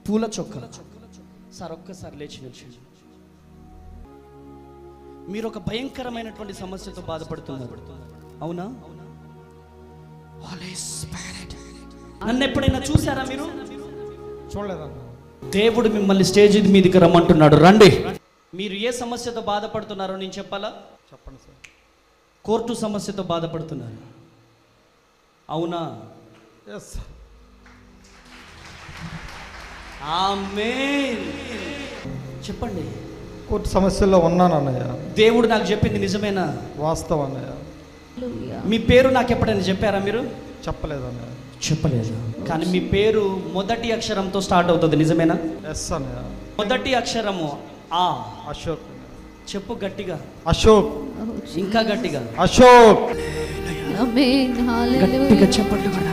పూల చొక్క. సార్ ఒక్కసారి లేచి నిల్చోండి. మీరు ఒక భయంకరమైనటువంటి సమస్యతో బాధపడుతున్నారు, అవునా? నన్ను ఎప్పుడైనా చూసారా మీరు? చూడలేదన్నా. దేవుడు మిమ్మల్ని స్టేజ్ మీదకి రమ్మంటున్నాడు, రండి. మీరు ఏ సమస్యతో బాధపడుతున్నారో నేను చెప్పాలా? చెప్పండి సార్. కోర్టు సమస్యతో బాధపడుతున్నారు, అవునా? ఎస్. ఆమేన్. చెప్పండి. కోర్టు సమస్యల్లో ఉన్నాను అన్నయ్య. దేవుడు నాకు చెప్పింది నిజమేనా? వాస్తవం అన్నయ్య. మీ పేరు నాకు ఎప్పుడైనా చెప్పారా మీరు? చెప్పలేదన్నయ్య. చెప్పలేదు. కానీ మీ పేరు మొదటి అక్షరంతో స్టార్ట్ అవుతుంది, నిజమేనా? ఎస్ అన్నయ్య. మొదటి అక్షరము ఆ. అశోక్. చెప్పు గట్టిగా. అశోక్. ఇంకా గట్టిగా. అశోక్. గట్టిగా చెప్పండి.